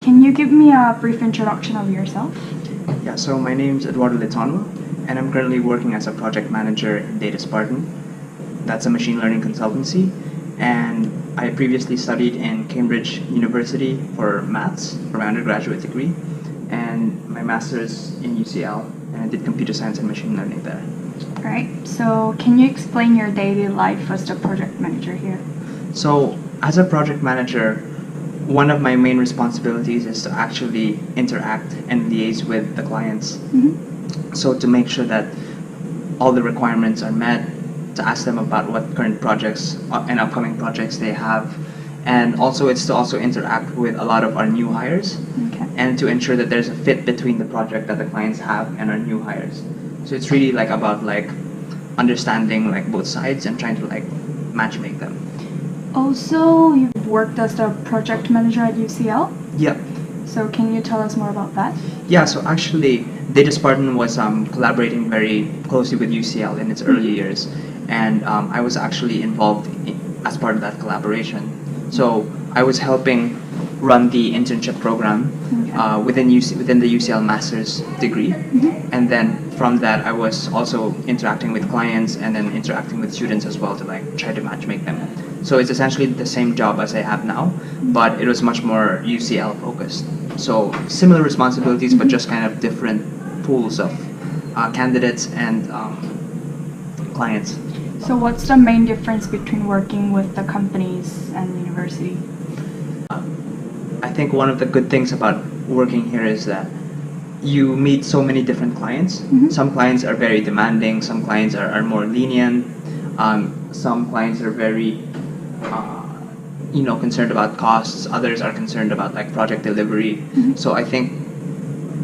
Can you give me a brief introduction of yourself? Yeah, so my name's Eduardo Litonjua, and I'm currently working as a project manager in Data Spartan. That's a machine learning consultancy, and I previously studied in Cambridge University for maths for my undergraduate degree, and my master's in UCL, and I did computer science and machine learning there. Alright, so can you explain your daily life as the project manager here? So, as a project manager, one of my main responsibilities is to actually interact and liaise with the clients. So to make sure that all the requirements are met, to ask them about what current projects and upcoming projects they have, and also it's to also interact with a lot of our new hires, and to ensure that there's a fit between the project that the clients have and our new hires. So it's really like about like understanding like both sides and trying to like matchmake them. Also, you've worked as the project manager at UCL? Yep. So can you tell us more about that? Yeah, so actually Data Spartan was collaborating very closely with UCL in its early years, and I was actually involved as part of that collaboration. So I was helping run the internship program within the UCL master's degree, and then from that I was also interacting with clients and then interacting with students as well to like try to matchmake them. So it's essentially the same job as I have now, but it was much more UCL focused. So similar responsibilities, but just kind of different pools of candidates and clients. So what's the main difference between working with the companies and the university? I think one of the good things about working here is that you meet so many different clients. Some clients are very demanding, some clients are more lenient, some clients are very concerned about costs, others are concerned about like project delivery. So I think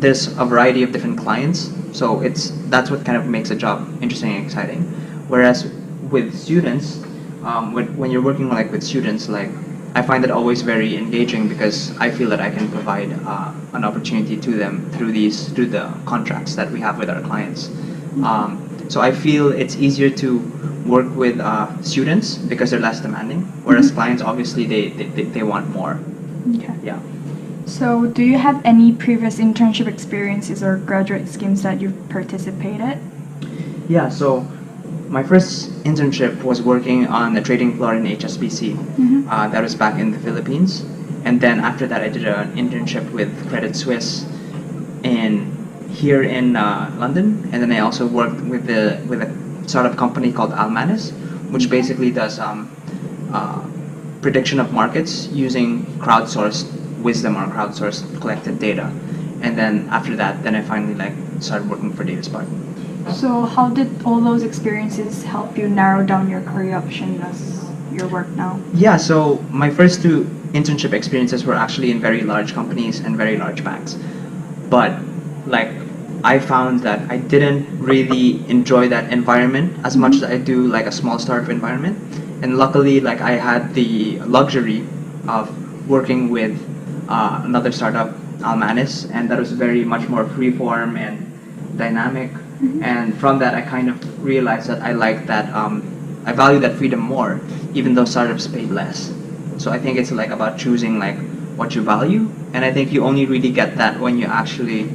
there's a variety of different clients, so that's what kind of makes a job interesting and exciting. Whereas with students, when you're working like with students, like I find it always very engaging because I feel that I can provide an opportunity to them through the contracts that we have with our clients. So I feel it's easier to work with students because they're less demanding, whereas clients obviously they want more. Okay. Yeah. So do you have any previous internship experiences or graduate schemes that you've participated? Yeah, so my first internship was working on the trading floor in HSBC. That was back in the Philippines. And then after that, I did an internship with Credit Suisse here in London. And then I also worked with a startup company called Almanis, which basically does prediction of markets using crowdsourced wisdom or crowdsourced collected data. And then after that, then I finally started working for Data Spartan. So how did all those experiences help you narrow down your career option as your work now? Yeah, so my first two internship experiences were actually in very large companies and very large banks. But I found that I didn't really enjoy that environment as much as I do like a small startup environment. And luckily I had the luxury of working with another startup, Almanis, and that was very much more freeform and dynamic. And from that I kind of realized that I like that I value that freedom more, even though startups paid less. So I think it's about choosing what you value, and I think you only really get that when you actually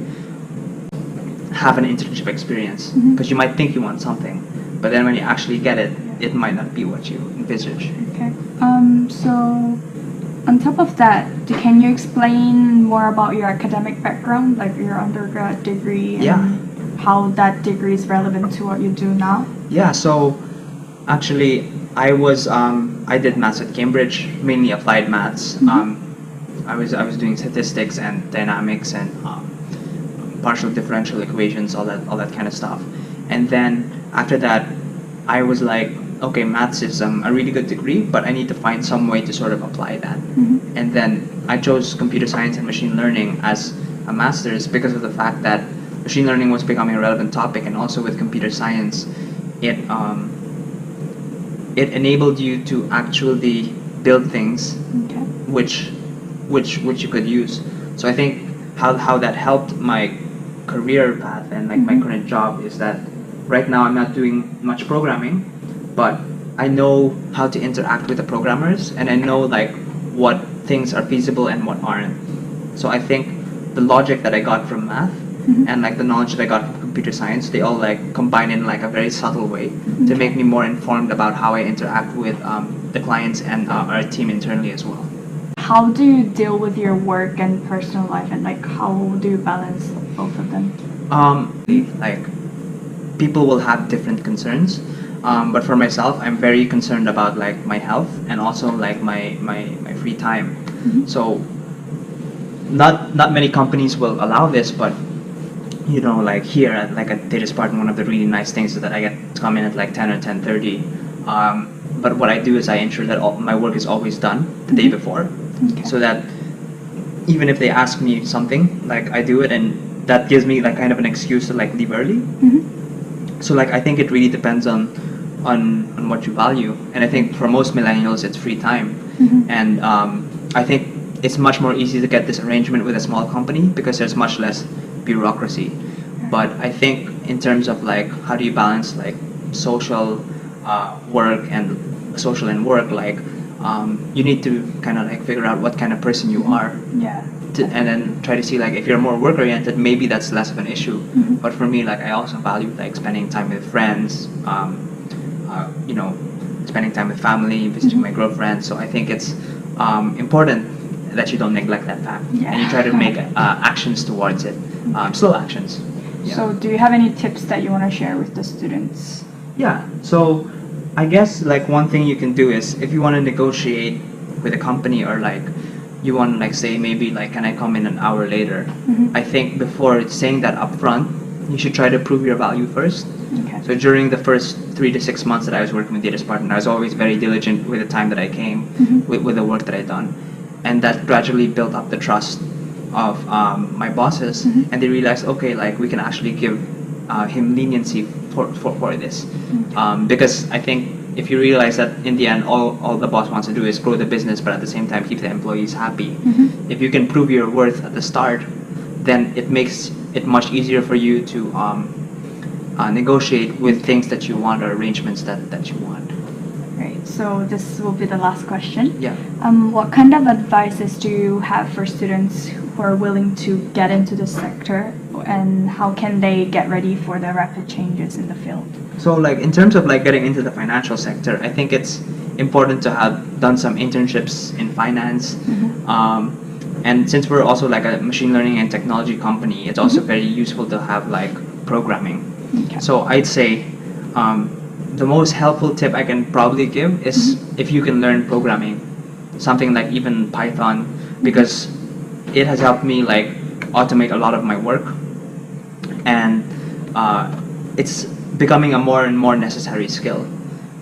have an internship experience, because you might think you want something, but then when you actually get it, it might not be what you envisage. Okay. So on top of that, can you explain more about your academic background, like your undergrad degree, and how that degree is relevant to what you do now? Yeah, so actually I did maths at Cambridge, mainly applied maths. I was doing statistics and dynamics and partial differential equations, all that kind of stuff. And then after that, I was like, okay, maths is a really good degree, but I need to find some way to sort of apply that. And then I chose computer science and machine learning as a master's because of the fact that machine learning was becoming a relevant topic, and also with computer science, it enabled you to actually build things which you could use. So I think how that helped my career path and my current job is that right now I'm not doing much programming, but I know how to interact with the programmers, and I know what things are feasible and what aren't. So I think the logic that I got from math and like the knowledge that I got from computer science, they all like combine in like a very subtle way to make me more informed about how I interact with the clients and our team internally as well. How do you deal with your work and personal life, and like how do you balance both of them? Like people will have different concerns, but for myself, I'm very concerned about like my health and also like my free time. So not many companies will allow this, but you know, like here at Data Spartan, one of the really nice things is that I get to come in at like 10 or 10:30. But what I do is I ensure that all my work is always done the day before, so that even if they ask me something, like I do it, and that gives me like kind of an excuse to like leave early. So like I think it really depends on what you value, and I think for most millennials it's free time, and I think it's much more easy to get this arrangement with a small company because there's much less bureaucracy. But I think in terms of like how do you balance like social work and work, like you need to kind of like figure out what kind of person you are, and then try to see like if you're more work oriented, maybe that's less of an issue. But for me, like I also value like spending time with friends, you know, spending time with family, visiting my girlfriend. So I think it's important that you don't neglect that fact, and you try to make actions towards it, slow actions. So do you have any tips that you want to share with the students? Yeah, so I guess like one thing you can do is if you want to negotiate with a company, or like you want to like say maybe like can I come in an hour later, I think before saying that up front, you should try to prove your value first. So during the first 3 to 6 months that I was working with Data Spartan, I was always very diligent with the time that I came, with the work that I'd done, and that gradually built up the trust of my bosses, and they realized, okay, like we can actually give him leniency for this, because I think if you realize that in the end all the boss wants to do is grow the business, but at the same time keep the employees happy, if you can prove your worth at the start, then it makes it much easier for you to negotiate with things that you want, or arrangements that you want. Right, so this will be the last question. Yeah. What kind of advices do you have for students who are willing to get into this sector, and how can they get ready for the rapid changes in the field? So like in terms of like getting into the financial sector, I think it's important to have done some internships in finance. And since we're also like a machine learning and technology company, it's also very useful to have like programming. So I'd say the most helpful tip I can probably give is if you can learn programming, something like even Python, because it has helped me like automate a lot of my work, and it's becoming a more and more necessary skill.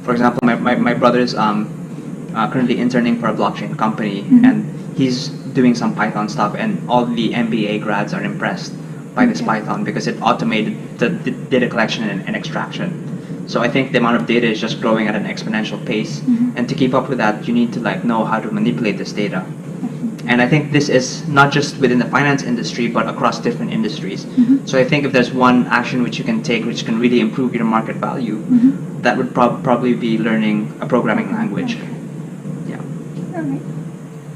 For example, my brother's currently interning for a blockchain company, and he's doing some Python stuff, and all the MBA grads are impressed by this Python because it automated the data collection and extraction. So I think the amount of data is just growing at an exponential pace, and to keep up with that, you need to like know how to manipulate this data. And I think this is not just within the finance industry, but across different industries. So I think if there's one action which you can take which can really improve your market value, that would probably be learning a programming language. Yeah. Alright.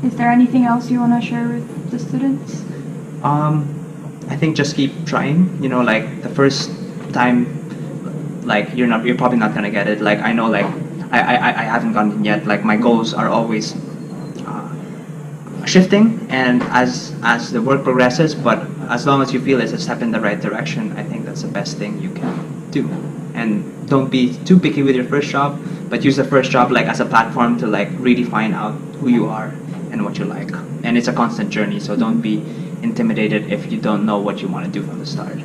Is there anything else you want to share with the students? I think just keep trying. You know, like the first time, like you're probably not gonna get it. Like I know, like I haven't gotten it yet. Like my goals are always shifting, and as the work progresses, but as long as you feel it's a step in the right direction, I think that's the best thing you can do. And don't be too picky with your first job, but use the first job like as a platform to like really find out who you are and what you like. And it's a constant journey, so don't be intimidated if you don't know what you want to do from the start.